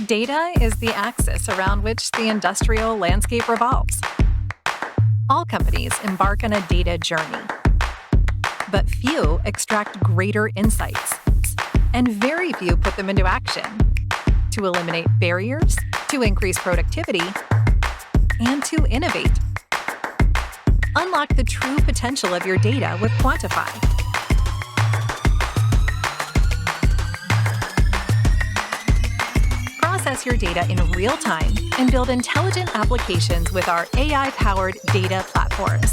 Data is the axis around which the industrial landscape revolves. All companies embark on a data journey, but few extract greater insights, and very few put them into action to eliminate barriers, to increase productivity, and to innovate. Unlock the true potential of your data with Quantify. Process your data in real time and build intelligent applications with our AI-powered data platforms.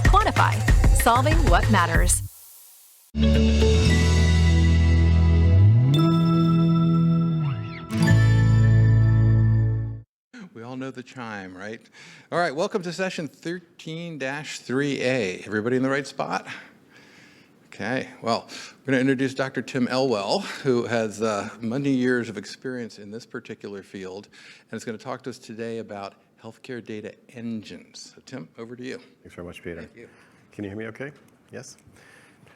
Quantify, solving what matters. We all know the chime, right? All right, welcome to session 13-3A. Everybody in the right spot? Okay, well, we're going to introduce Dr. Tim Elwell, who has many years of experience in this particular field, and is going to talk to us today about healthcare data engines. So, Tim, over to you. Thanks very much, Peter. Thank you. Can you hear me okay? Yes?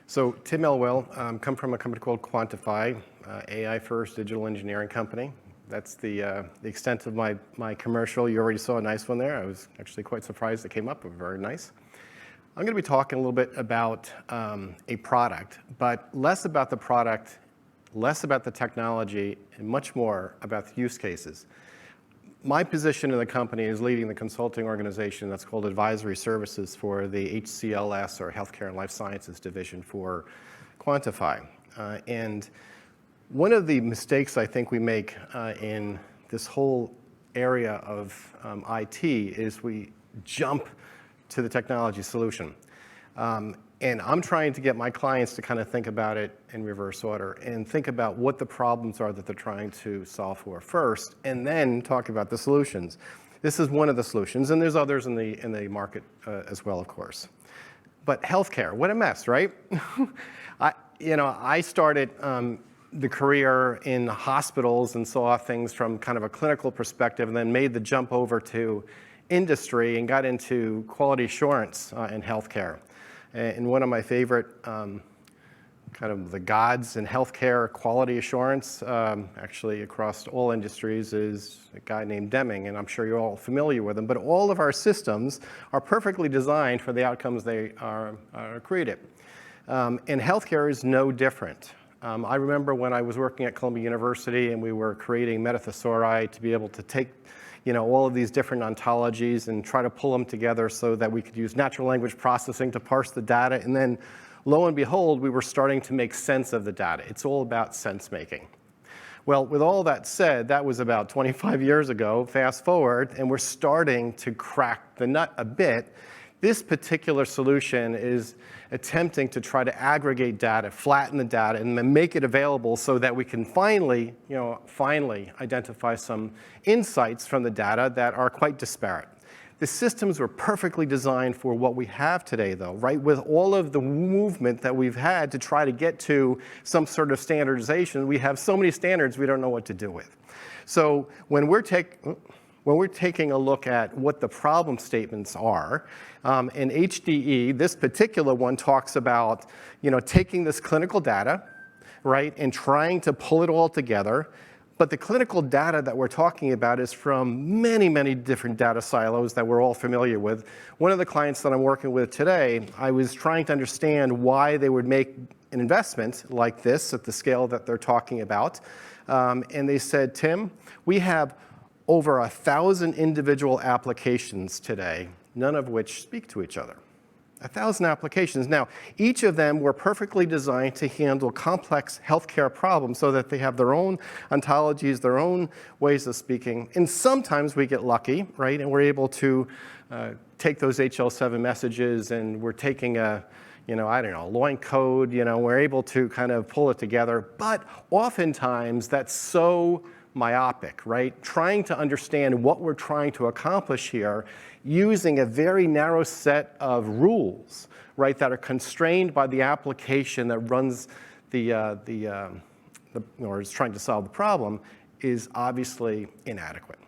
So, Tim Elwell, come from a company called Quantify, AI-first digital engineering company. That's the extent of my commercial. You already saw a nice one there. I was actually quite surprised it came up. Very nice. I'm going to be talking a little bit about a product, but less about the product, less about the technology, and much more about the use cases. My position in the company is leading the consulting organization that's called Advisory Services for the HCLS, or Healthcare and Life Sciences Division for Quantify. And one of the mistakes I think we make in this whole area of IT is we jump to the technology solution. And I'm trying to get my clients to kind of think about it in reverse order and think about what the problems are that they're trying to solve for first, and then talk about the solutions. This is one of the solutions, and there's others in the market as well, of course. But healthcare, what a mess, right? I started the career in hospitals and saw things from kind of a clinical perspective, and then made the jump over to industry and got into quality assurance in healthcare. And one of my favorite kind of the gods in healthcare quality assurance, actually across all industries, is a guy named Deming, and I'm sure you're all familiar with him. But all of our systems are perfectly designed for the outcomes they are created. And healthcare is no different. I remember when I was working at Columbia University and we were creating metathesauri to be able to take all of these different ontologies and try to pull them together so that we could use natural language processing to parse the data. And then, lo and behold, we were starting to make sense of the data. It's all about sense making. Well, with all that said, that was about 25 years ago. Fast forward, and we're starting to crack the nut a bit. This particular solution is attempting to try to aggregate data, flatten the data, and then make it available so that we can finally identify some insights from the data that are quite disparate. The systems were perfectly designed for what we have today, though, right? With all of the movement that we've had to try to get to some sort of standardization, we have so many standards we don't know what to do with. So when we're taking a look at what the problem statements are, in HDE, this particular one talks about taking this clinical data, right, and trying to pull it all together. But the clinical data that we're talking about is from many, many different data silos that we're all familiar with. One of the clients that I'm working with today, I was trying to understand why they would make an investment like this at the scale that they're talking about. And they said, Tim, we have over 1,000 individual applications today, none of which speak to each other. 1,000 applications. Now, each of them were perfectly designed to handle complex healthcare problems so that they have their own ontologies, their own ways of speaking. And sometimes we get lucky, right? And we're able to take those HL7 messages, and we're taking a loin code, we're able to kind of pull it together. But oftentimes that's so myopic, right? Trying to understand what we're trying to accomplish here using a very narrow set of rules, right, that are constrained by the application that runs or is trying to solve the problem is obviously inadequate.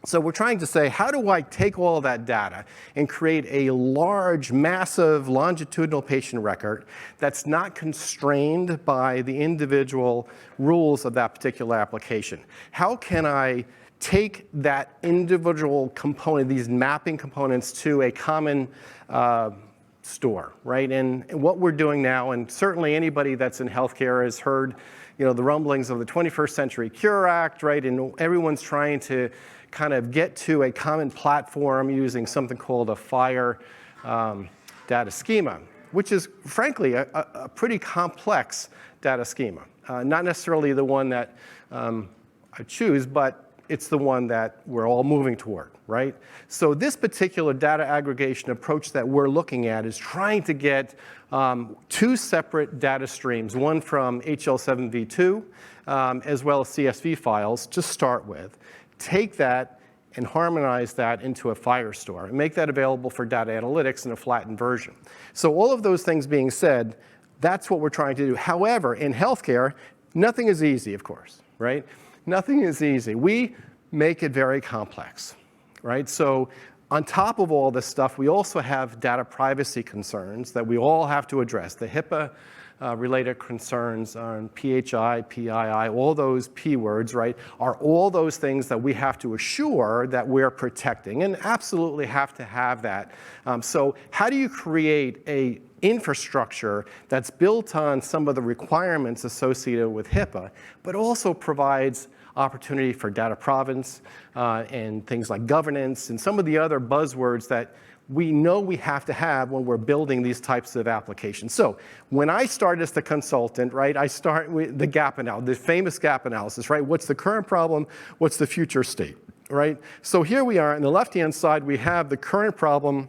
So we're trying to say, how do I take all that data and create a large, massive, longitudinal patient record that's not constrained by the individual rules of that particular application? How can I take that individual component, these mapping components, to a common store, right? And what we're doing now, and certainly anybody that's in healthcare has heard, the rumblings of the 21st Century Cure Act, right? And everyone's trying to kind of get to a common platform using something called a FHIR data schema, which is frankly a pretty complex data schema. Not necessarily the one that I choose, but it's the one that we're all moving toward, right? So this particular data aggregation approach that we're looking at is trying to get two separate data streams, one from HL7v2 as well as CSV files to start with. Take that and harmonize that into a FHIR store and make that available for data analytics in a flattened version. So all of those things being said, that's what we're trying to do. However, in healthcare, nothing is easy, of course, right? Nothing is easy. We make it very complex, right? So on top of all this stuff, we also have data privacy concerns that we all have to address. The HIPAA related concerns on PHI, PII, all those P words, right, are all those things that we have to assure that we're protecting and absolutely have to have that. So how do you create a infrastructure that's built on some of the requirements associated with HIPAA, but also provides opportunity for data provenance and things like governance and some of the other buzzwords that we know we have to have when we're building these types of applications. So when I start as the consultant, right, I start with the gap analysis, the famous gap analysis, right? What's the current problem? What's the future state, right? So here we are on the left-hand side, we have the current problem,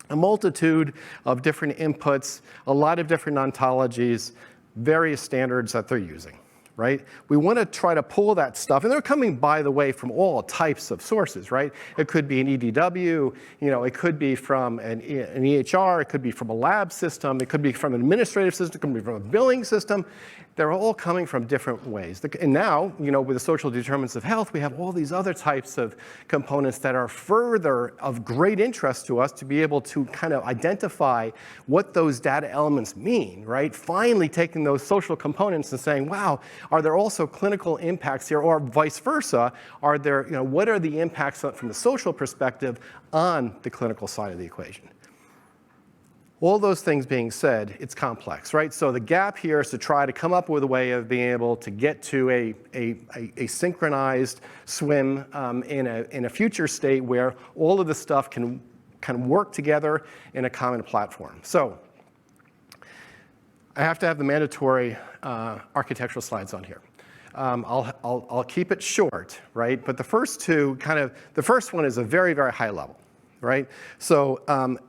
a multitude of different inputs, a lot of different ontologies, various standards that they're using, right? We want to try to pull that stuff, and they're coming, by the way, from all types of sources, right? It could be an EDW, it could be from an EHR, it could be from a lab system, it could be from an administrative system, it could be from a billing system. They're all coming from different ways. And now, with the social determinants of health, we have all these other types of components that are further of great interest to us to be able to kind of identify what those data elements mean, right? Finally taking those social components and saying, wow, are there also clinical impacts here, or vice versa? Are there, what are the impacts from the social perspective on the clinical side of the equation? All those things being said, it's complex, right? So the gap here is to try to come up with a way of being able to get to a synchronized swim in a future state where all of the stuff can kind of work together in a common platform. So I have to have the mandatory architectural slides on here. I'll keep it short, right? But the first two the first one is a very, very high level. Right? So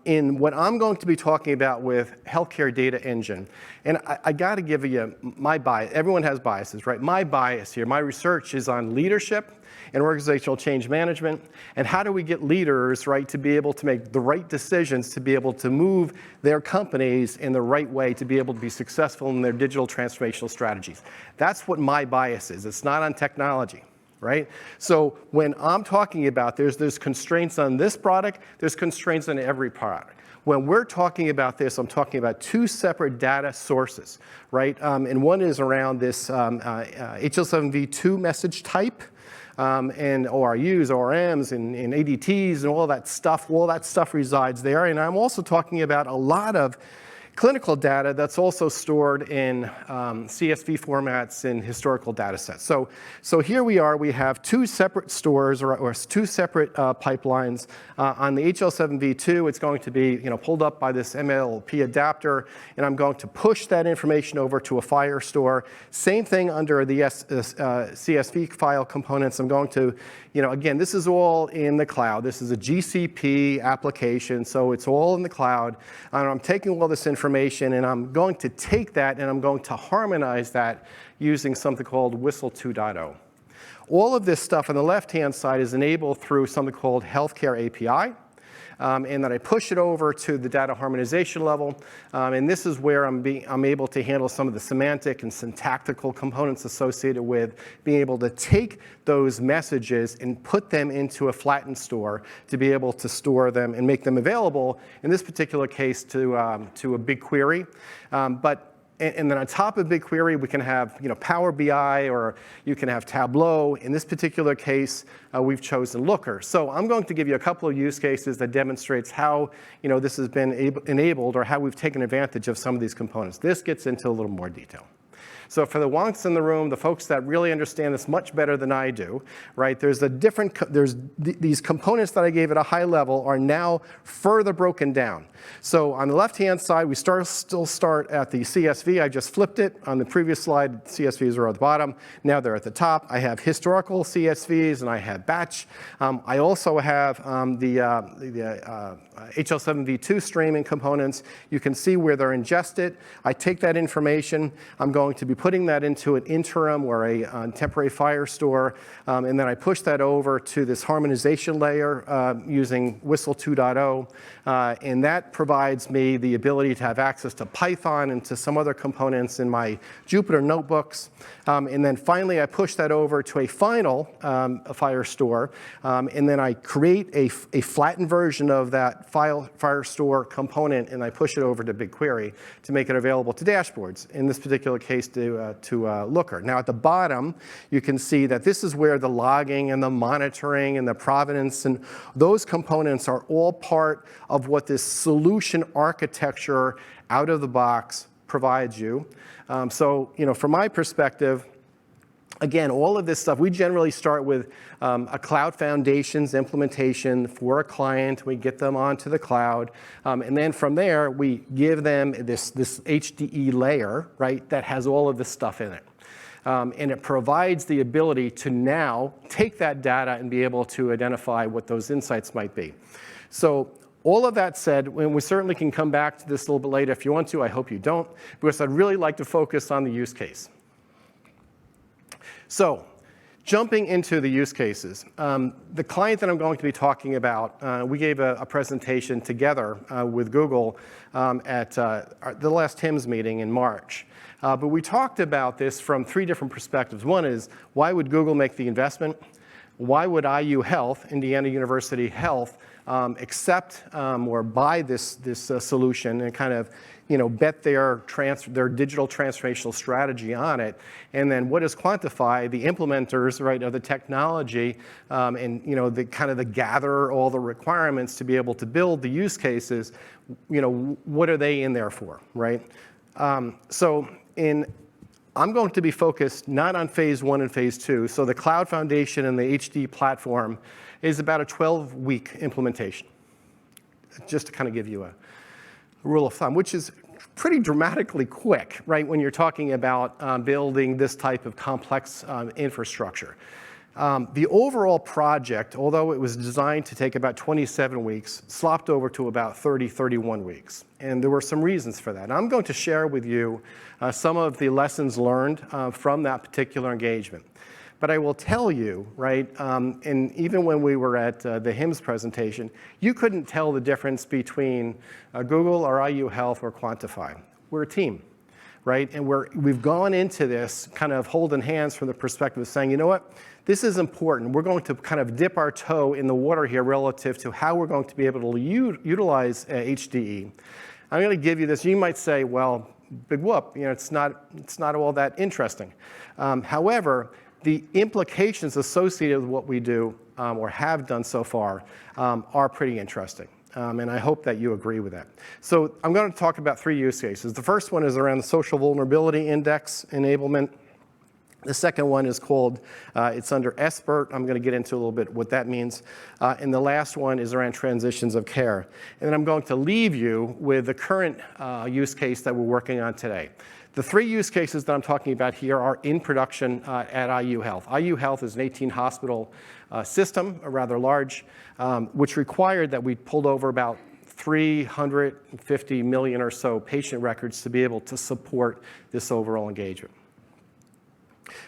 in what I'm going to be talking about with Healthcare Data Engine, and I got to give you my bias. Everyone has biases, right? My bias here, my research is on leadership and organizational change management, and how do we get leaders, right, to be able to make the right decisions, to be able to move their companies in the right way, to be able to be successful in their digital transformational strategies. That's what my bias is. It's not on technology. Right? So when I'm talking about there's constraints on this product, there's constraints on every product. When we're talking about this, I'm talking about two separate data sources, right? And one is around this HL7v2 message type, and ORUs, ORMs, and ADTs, and all that stuff resides there. And I'm also talking about a lot of clinical data that's also stored in CSV formats in historical data sets. So here we are, we have two separate stores or two separate pipelines. On the HL7v2, it's going to be pulled up by this MLP adapter, and I'm going to push that information over to a FHIR store. Same thing under the CSV file components. I'm going to, again, this is all in the cloud. This is a GCP application, so it's all in the cloud. And I'm taking all this information and I'm going to take that and I'm going to harmonize that using something called Whistle 2.0. All of this stuff on the left-hand side is enabled through something called Healthcare API. and then I push it over to the data harmonization level. And this is where I'm able to handle some of the semantic and syntactical components associated with being able to take those messages and put them into a flattened store to be able to store them and make them available, in this particular case, to a BigQuery. And then on top of BigQuery, we can have Power BI, or you can have Tableau. In this particular case, we've chosen Looker. So I'm going to give you a couple of use cases that demonstrates how this has been enabled, or how we've taken advantage of some of these components. This gets into a little more detail. So for the wonks in the room, the folks that really understand this much better than I do, right? There's these components that I gave at a high level are now further broken down. So on the left-hand side, we still start at the CSV. I just flipped it. On the previous slide, CSVs are at the bottom. Now they're at the top. I have historical CSVs, and I have batch. I also have the HL7v2 streaming components. You can see where they're ingested. I take that information. I'm going to be putting that into an interim or a temporary FHIR store, and then I push that over to this harmonization layer using Whistle 2.0, and that provides me the ability to have access to Python and to some other components in my Jupyter notebooks. And then finally, I push that over to a final FHIR store, and then I create a flattened version of that FHIR store component, and I push it over to BigQuery to make it available to dashboards, in this particular case to Looker. Now at the bottom, you can see that this is where the logging and the monitoring and the provenance and those components are all part of what this solution architecture out of the box provides you. So from my perspective, again, all of this stuff, we generally start with a cloud foundations implementation for a client. We get them onto the cloud. And then from there, we give them this HDE layer, right, that has all of this stuff in it. And it provides the ability to now take that data and be able to identify what those insights might be. So all of that said, and we certainly can come back to this a little bit later if you want to. I hope you don't, because I'd really like to focus on the use case. So jumping into the use cases, the client that I'm going to be talking about, we gave a presentation together with Google at the last HIMSS meeting in March. But we talked about this from three different perspectives. One is, why would Google make the investment? Why would IU Health, Indiana University Health, accept or buy this solution and kind of bet their digital transformational strategy on it? And then what does Quantify, the implementers, right, of the technology, and the kind of the gather all the requirements to be able to build the use cases, what are they in there for, right? I'm going to be focused not on phase 1 and phase 2. So the cloud foundation and the HD platform is about a 12-week implementation, just to kind of give you a rule of thumb, which is pretty dramatically quick, right, when you're talking about building this type of complex infrastructure. The overall project, although it was designed to take about 27 weeks, slopped over to about 30, 31 weeks. And there were some reasons for that. And I'm going to share with you some of the lessons learned from that particular engagement. But I will tell you, right, and even when we were at the HIMSS presentation, you couldn't tell the difference between Google or IU Health or Quantify. We're a team, right? And we've gone into this kind of holding hands from the perspective of saying, you know what, this is important. We're going to kind of dip our toe in the water here relative to how we're going to be able to utilize HDE. I'm going to give you this. You might say, well, big whoop, it's not all that interesting. However, the implications associated with what we do or have done so far are pretty interesting. And I hope that you agree with that. So I'm going to talk about three use cases. The first one is around the social vulnerability index enablement. The second one is called, it's under SBIRT. I'm going to get into a little bit what that means. And the last one is around transitions of care. And then I'm going to leave you with the current use case that we're working on today. The three use cases that I'm talking about here are in production at IU Health. IU Health is an 18-hospital system, rather large, which required that we pulled over about 350 million or so patient records to be able to support this overall engagement.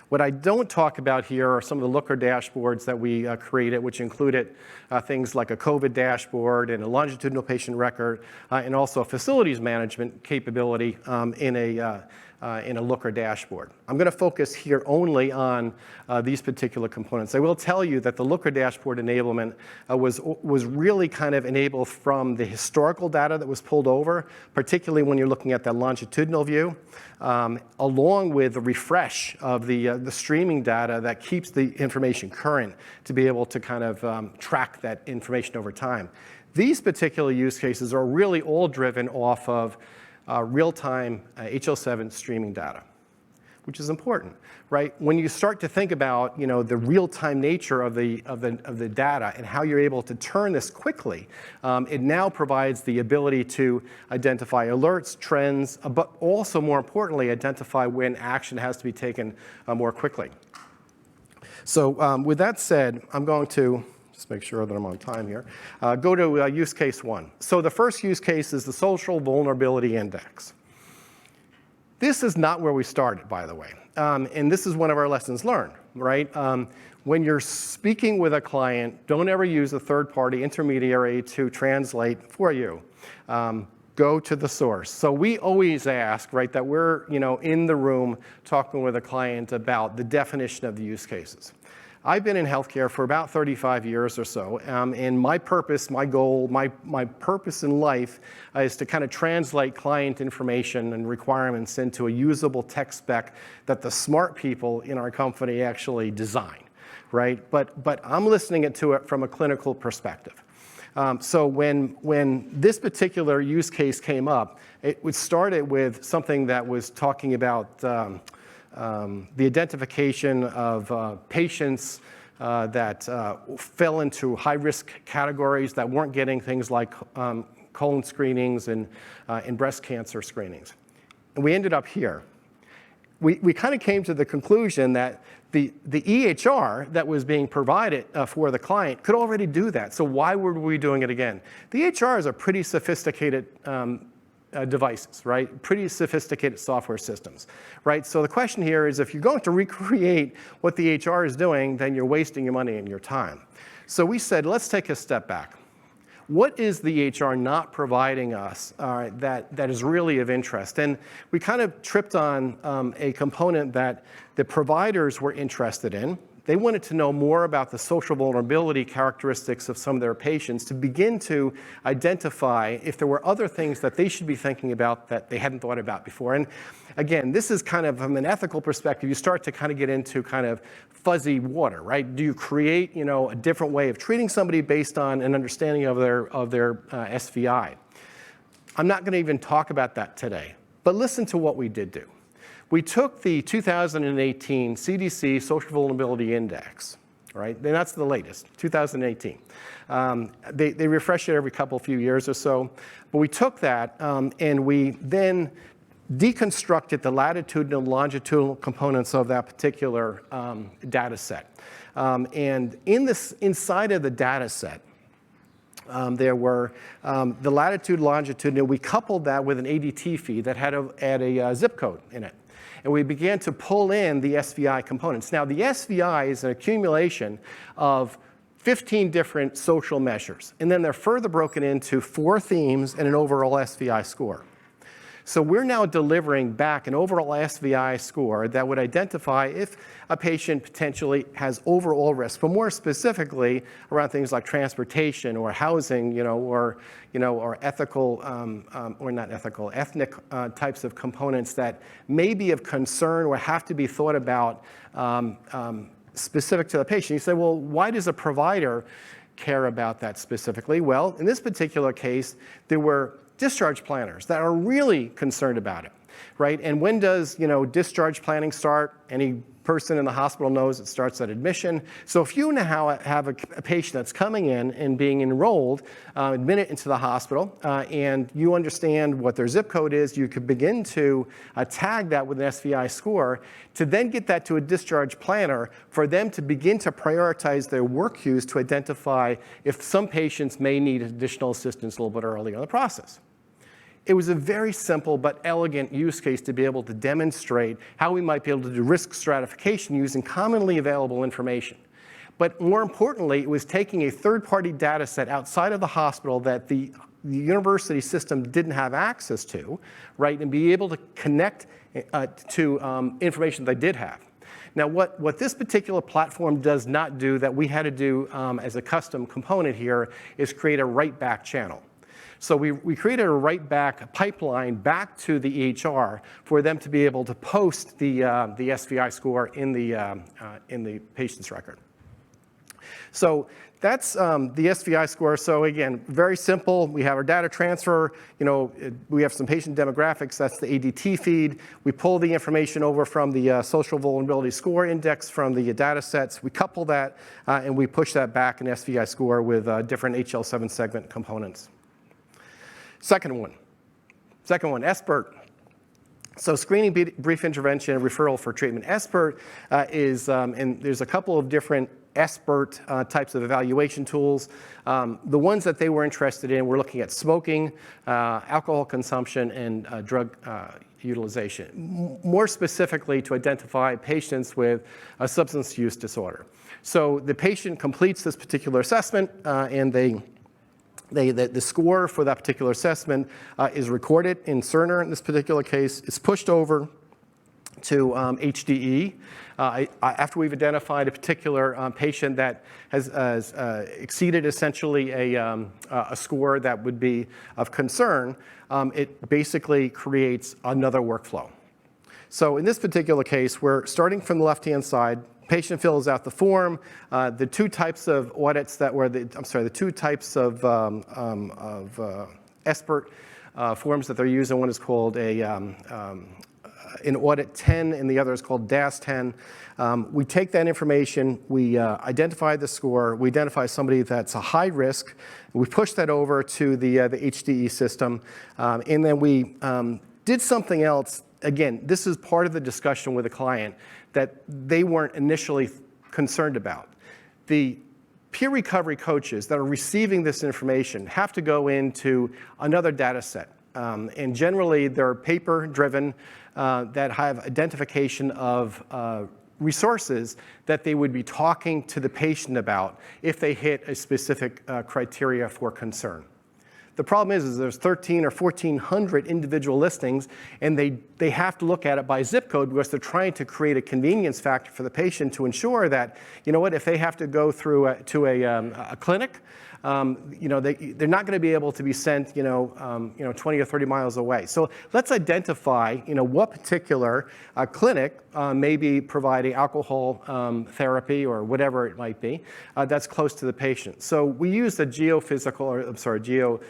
What I don't talk about here are some of the looker dashboards that we created, which included things like a COVID dashboard and a longitudinal patient record, and also a facilities management capability in a looker dashboard. I'm going to focus here only on these particular components. I will tell you that the looker dashboard enablement was really kind of enabled from the historical data that was pulled over, particularly when you're looking at that longitudinal view, along with the refresh of the streaming data that keeps the information current to be able to kind of track that information over time. These particular use cases are really all driven off of real-time HL7 streaming data, which is important, right? When you start to think about, the real-time nature of the data and how you're able to turn this quickly, it now provides the ability to identify alerts, trends, but also more importantly, identify when action has to be taken more quickly. So with that said, I'm going to just make sure that I'm on time here. Go to use case 1. So the first use case is the Social Vulnerability Index. This is not where we started, by the way. And this is one of our lessons learned, right? When you're speaking with a client, don't ever use a third-party intermediary to translate for you. Go to the source. So we always ask, right, that we're in the room talking with a client about the definition of the use cases. I've been in healthcare for about 35 years or so, and my purpose, my goal, my purpose in life is to kind of translate client information and requirements into a usable tech spec that the smart people in our company actually design, right? But I'm listening to it from a clinical perspective. So when this particular use case came up, it started with something that was talking about the identification of patients that fell into high-risk categories that weren't getting things like colon screenings and breast cancer screenings. And we ended up here. We kind of came to the conclusion that the EHR that was being provided for the client could already do that. So why were we doing it again? The EHRs are pretty sophisticated devices, right? Pretty sophisticated software systems, right? So the question here is, if you're going to recreate what the HR is doing, then you're wasting your money and your time. So we said, let's take a step back. What is the HR not providing us that is really of interest? And we kind of tripped on a component that the providers were interested in. They wanted to know more about the social vulnerability characteristics of some of their patients to begin to identify if there were other things that they should be thinking about that they hadn't thought about before. And again, this is kind of from an ethical perspective, you start to kind of get into kind of fuzzy water, right? Do you create, a different way of treating somebody based on an understanding of their SVI? I'm not going to even talk about that today, but listen to what we did do. We took the 2018 CDC Social Vulnerability Index, right? And that's the latest, 2018. They refresh it every few years or so. But we took that and we then deconstructed the latitudinal and longitudinal components of that particular data set. And inside of the data set, there were the latitude, longitude, and we coupled that with an ADT feed that had a zip code in it. And we began to pull in the SVI components. Now, the SVI is an accumulation of 15 different social measures. And then they're further broken into 4 themes and an overall SVI score. So we're now delivering back an overall SVI score that would identify if a patient potentially has overall risk, but more specifically around things like transportation or housing, or ethical, or not ethical, ethnic types of components that may be of concern or have to be thought about specific to the patient. You say, well, why does a provider care about that specifically? Well, in this particular case, there were discharge planners that are really concerned about it, right? And when does, discharge planning start? Any person in the hospital knows it starts at admission. So if you now have a patient that's coming in and being enrolled, admitted into the hospital, and you understand what their zip code is, you could begin to tag that with an SVI score to then get that to a discharge planner for them to begin to prioritize their work queues to identify if some patients may need additional assistance a little bit early in the process. it was a very simple but elegant use case to be able to demonstrate how we might be able to do risk stratification using commonly available information. But more importantly, it was taking a third-party data set outside of the hospital that the university system didn't have access to, right, and be able to connect to information they did have. Now, what this particular platform does not do that we had to do as a custom component here is create a write-back channel. So we created a write-back pipeline back to the EHR for them to be able to post the SVI score in the patient's record. So that's the SVI score. So again, very simple. We have our data transfer. We have some patient demographics. That's the ADT feed. We pull the information over from the social vulnerability score index from the data sets. We couple that, and we push that back in SVI score with different HL7 segment components. Second one, SBIRT. So screening, brief intervention, and referral for treatment. SBIRT is, and there's a couple of different SBIRT types of evaluation tools. The ones that they were interested in were looking at smoking, alcohol consumption, and drug utilization, more specifically to identify patients with a substance use disorder. So the patient completes this particular assessment, and the score for that particular assessment is recorded in Cerner in this particular case. It's pushed over to HDE. After we've identified a particular patient that has exceeded essentially a score that would be of concern, it basically creates another workflow. So in this particular case, we're starting from the left-hand side. Patient fills out the form. The two types of audits that were the two types of SBIRT forms that they're using. One is called an audit 10, and the other is called DAS 10. We take that information, we identify the score, we identify somebody that's a high risk, we push that over to the HDE system, and then we did something else. Again, this is part of the discussion with the client that they weren't initially concerned about. The peer recovery coaches that are receiving this information have to go into another data set. And generally, they're paper-driven that have identification of resources that they would be talking to the patient about if they hit a specific criteria for concern. The problem is there's 1,300 or 1,400 individual listings, and they have to look at it by zip code because they're trying to create a convenience factor for the patient to ensure that, if they have to go through to a clinic, they're not going to be able to be sent, 20 or 30 miles away. So let's identify, what particular clinic may be providing alcohol therapy or whatever it might be that's close to the patient. So we use the geospatial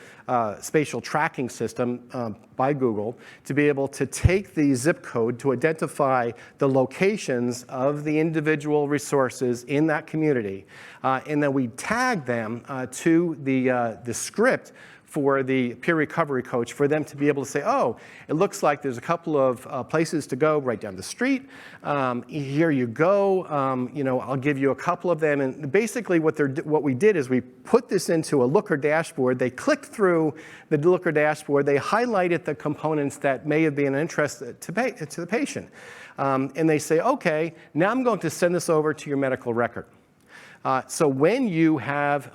tracking system by Google to be able to take the zip code to identify the locations of the individual resources in that community, and then we tag them to the script for the peer recovery coach for them to be able to say, oh, it looks like there's a couple of places to go right down the street. Here you go. I'll give you a couple of them. And basically what we did is we put this into a Looker dashboard. They clicked through the Looker dashboard. They highlighted the components that may have been of interest to the patient. And they say, okay, now I'm going to send this over to your medical record. So when you have,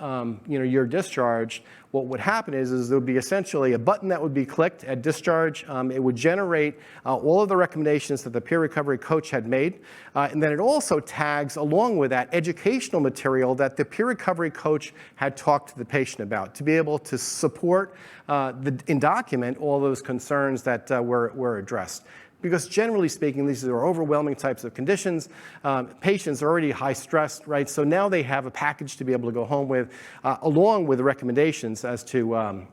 you're discharged, what would happen is there would be essentially a button that would be clicked at discharge. It would generate all of the recommendations that the peer recovery coach had made. And then it also tags along with that educational material that the peer recovery coach had talked to the patient about to be able to support and document all those concerns that were addressed. Because generally speaking, these are overwhelming types of conditions. Patients are already high stressed, right? So now they have a package to be able to go home with, along with the recommendations as to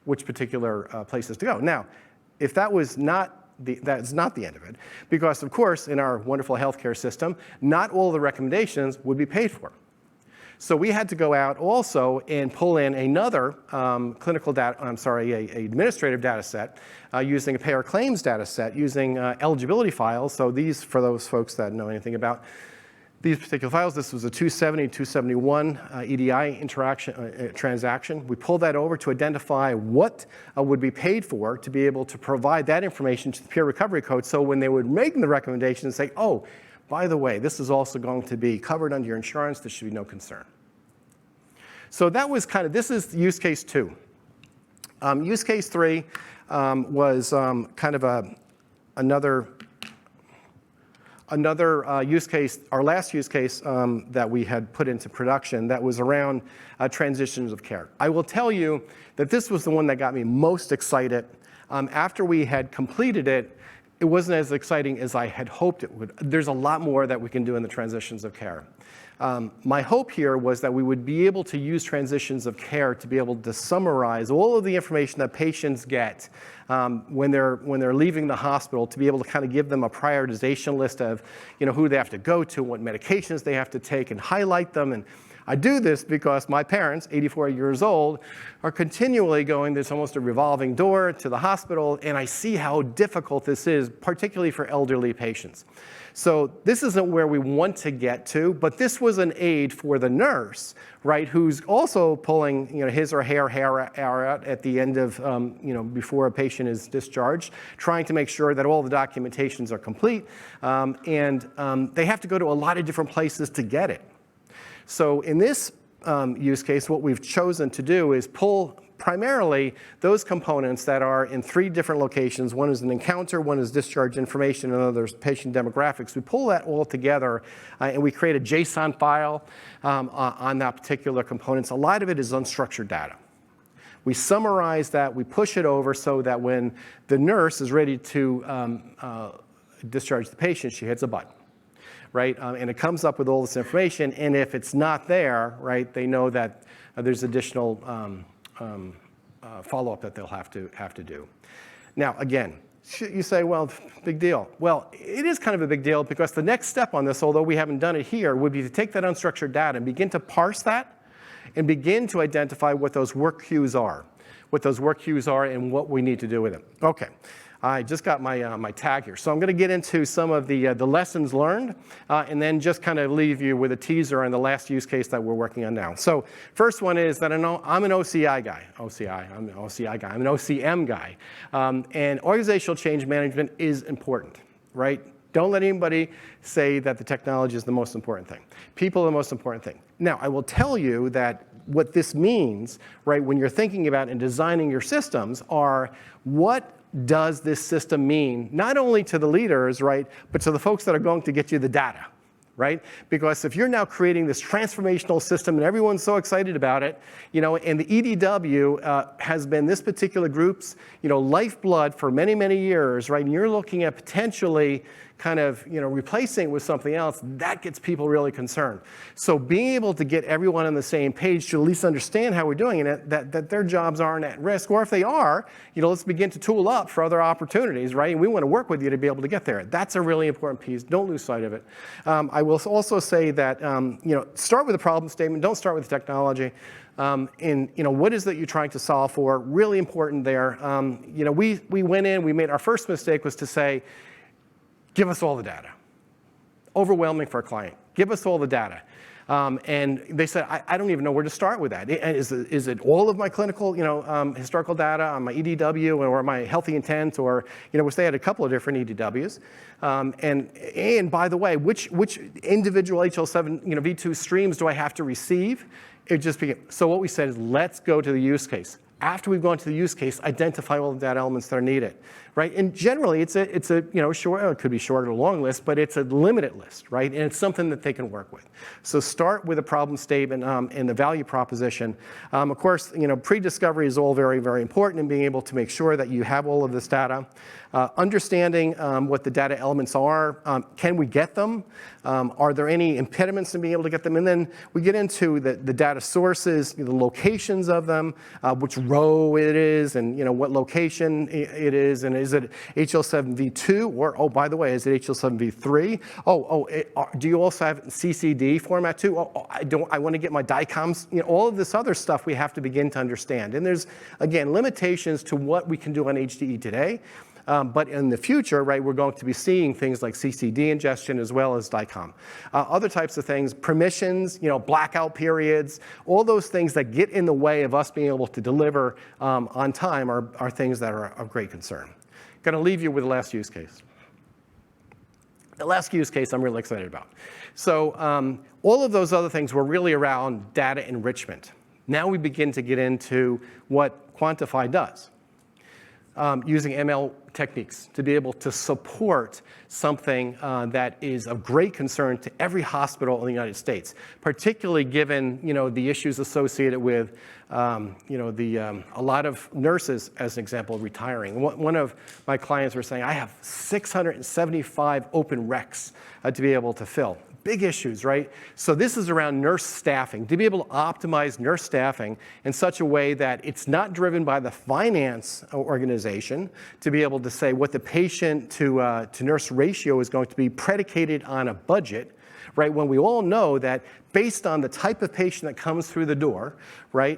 which particular places to go. Now, if that was that's not the end of it, because of course, in our wonderful healthcare system, not all the recommendations would be paid for. So we had to go out also and pull in another administrative data set using a payer claims data set using eligibility files. So these, for those folks that know anything about these particular files. This was a 270, 271 EDI transaction. We pulled that over to identify what would be paid for to be able to provide that information to the peer recovery code, so when they would make the recommendation, say, oh, by the way, this is also going to be covered under your insurance. There should be no concern. So that was this is use case 2. Use case 3 was kind of another use case, our last use case that we had put into production that was around transitions of care. I will tell you that this was the one that got me most excited. After we had completed it, it wasn't as exciting as I had hoped it would. There's a lot more that we can do in the transitions of care. My hope here was that we would be able to use transitions of care to be able to summarize all of the information that patients get when they're leaving the hospital, to be able to kind of give them a prioritization list of who they have to go to, what medications they have to take, and highlight them. And I do this because my parents, 84 years old, are continually going, there's almost a revolving door to the hospital, and I see how difficult this is, particularly for elderly patients. So this isn't where we want to get to, but this was an aid for the nurse, right, who's also pulling his or her hair out at the end of, before a patient is discharged, trying to make sure that all the documentations are complete, and they have to go to a lot of different places to get it. So in this use case, what we've chosen to do is pull primarily those components that are in 3 different locations. One is an encounter, one is discharge information, and another is patient demographics. We pull that all together and we create a JSON file on that particular components. A lot of it is unstructured data. We summarize that, we push it over so that when the nurse is ready to discharge the patient, she hits a button. Right, and it comes up with all this information, and if it's not there, right, they know that there's additional follow-up that they'll have to do. Now, again, you say, well, big deal. Well, it is kind of a big deal because the next step on this, although we haven't done it here, would be to take that unstructured data and begin to parse that and begin to identify what those work queues are, and what we need to do with them. Okay. I just got my tag here. So I'm going to get into some of the lessons learned and then just kind of leave you with a teaser on the last use case that we're working on now. So first one is that I'm an OCI guy. I'm an OCM guy. And organizational change management is important, right? Don't let anybody say that the technology is the most important thing. People are the most important thing. Now, I will tell you that what this means, right, when you're thinking about and designing your systems are what does this system mean, not only to the leaders, right, but to the folks that are going to get you the data, right? Because if you're now creating this transformational system and everyone's so excited about it, and the EDW has been this particular group's, lifeblood for many, many years, right? And you're looking at potentially kind of, replacing it with something else, that gets people really concerned. So being able to get everyone on the same page to at least understand how we're doing it, that their jobs aren't at risk, or if they are, let's begin to tool up for other opportunities, right? And we want to work with you to be able to get there. That's a really important piece. Don't lose sight of it. I will also say that, start with a problem statement. Don't start with the technology. And what is that you're trying to solve for? Really important there. We went in, we made our first mistake was to say, give us all the data. Overwhelming for a client. Give us all the data. And they said, I don't even know where to start with that. Is it all of my clinical, historical data on my EDW or my healthy intent, or, which they had a couple of different EDWs. And by the way, which individual HL7, V2 streams do I have to receive? It just became, so what we said is, let's go to the use case. After we've gone to the use case, identify all the data elements that are needed, right? And generally, it's a short, it could be short or long list, but it's a limited list, right? And it's something that they can work with. So start with a problem statement and the value proposition. Of course, pre-discovery is all very, very important in being able to make sure that you have all of this data. Understanding what the data elements are, can we get them? Are there any impediments in being able to get them? And then we get into the data sources, the locations of them, which row it is, and what location it is, and is it HL7v2, or oh, by the way, is it HL7v3? Do you also have CCD format too? I want to get my DICOMs. All of this other stuff we have to begin to understand. And there's, again, limitations to what we can do on HDE today. But in the future, right, we're going to be seeing things like CCD ingestion as well as DICOM. Other types of things, permissions, blackout periods, all those things that get in the way of us being able to deliver on time are things that are of great concern. Going to leave you with the last use case. The last use case I'm really excited about. So all of those other things were really around data enrichment. Now we begin to get into what Quantify does, using ML techniques to be able to support something that is of great concern to every hospital in the United States, particularly given the issues associated with a lot of nurses, as an example, retiring. One of my clients were saying, I have 675 open recs to be able to fill. Big issues, right? So this is around nurse staffing, to be able to optimize nurse staffing in such a way that it's not driven by the finance organization, to be able to say what the patient to nurse ratio is going to be predicated on a budget, right? When we all know that based on the type of patient that comes through the door, right,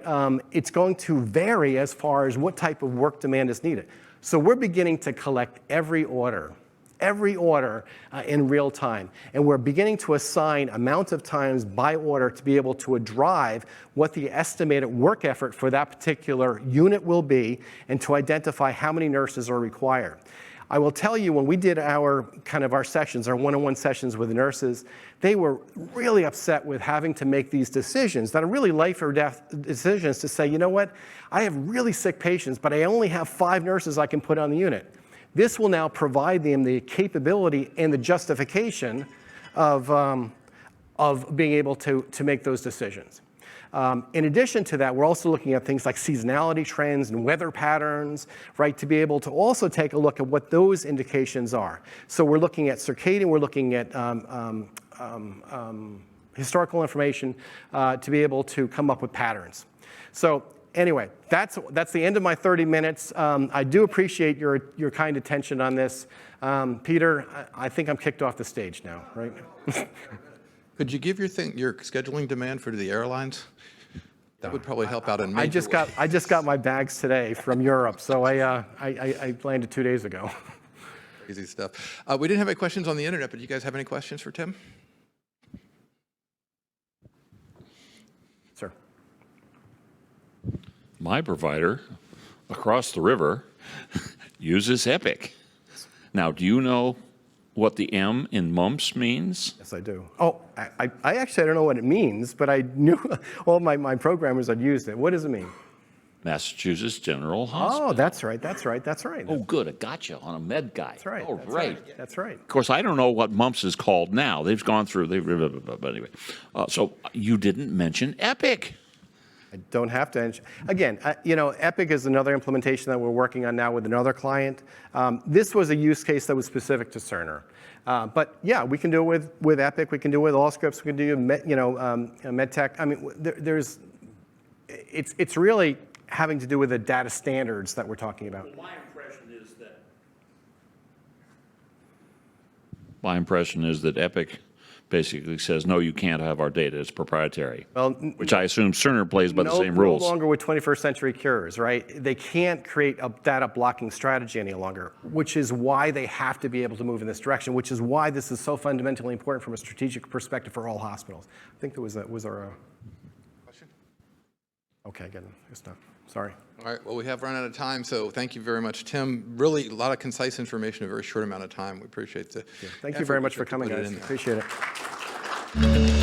it's going to vary as far as what type of work demand is needed. So we're beginning to collect every order in real time. And we're beginning to assign amount of times by order to be able to drive what the estimated work effort for that particular unit will be and to identify how many nurses are required. I will tell you, when we did our sessions, our one-on-one sessions with the nurses, they were really upset with having to make these decisions that are really life or death decisions to say, you know what, I have really sick patients, but I only have 5 nurses I can put on the unit. This will now provide them the capability and the justification of being able to make those decisions. In addition to that, we're also looking at things like seasonality trends and weather patterns, right, to be able to also take a look at what those indications are. So we're looking at circadian, we're looking at historical information to be able to come up with patterns. So anyway, that's the end of my 30 minutes. I do appreciate your kind attention on this. Peter, I think I'm kicked off the stage now, right? Could you give your scheduling demand for the airlines? That would probably help out in major ways. I just got my bags today from Europe, so I landed 2 days ago. Crazy stuff. We didn't have any questions on the internet, but you guys have any questions for Tim? Sir. My provider across the river uses Epic. Now, do you know what the M in mumps means? Yes, I do. Oh, I actually don't know what it means, but I knew all my programmers had used it. What does it mean? Massachusetts General Hospital. Oh, that's right. Oh, good. I got you on a med guy. That's right. Oh, that's right. Right. That's right. Of course, I don't know what mumps is called now. They've gone through, but anyway. So you didn't mention Epic. I don't have to. Again, Epic is another implementation that we're working on now with another client. This was a use case that was specific to Cerner. But yeah, we can do it with Epic. We can do it with Allscripts. We can do MedTech. I mean, it's really having to do with the data standards that we're talking about. Well, my impression is that Epic basically says, no, you can't have our data, it's proprietary, well, which I assume Cerner plays by the same rules. No longer with 21st century cures, right? They can't create a data blocking strategy any longer, which is why they have to be able to move in this direction, which is why this is so fundamentally important from a strategic perspective for all hospitals. I think there was our question? Okay, good. Good. Sorry. All right, well, we have run out of time, so thank you very much, Tim. Really, a lot of concise information in a very short amount of time. We appreciate the Thank you very much for coming, guys. Appreciate it.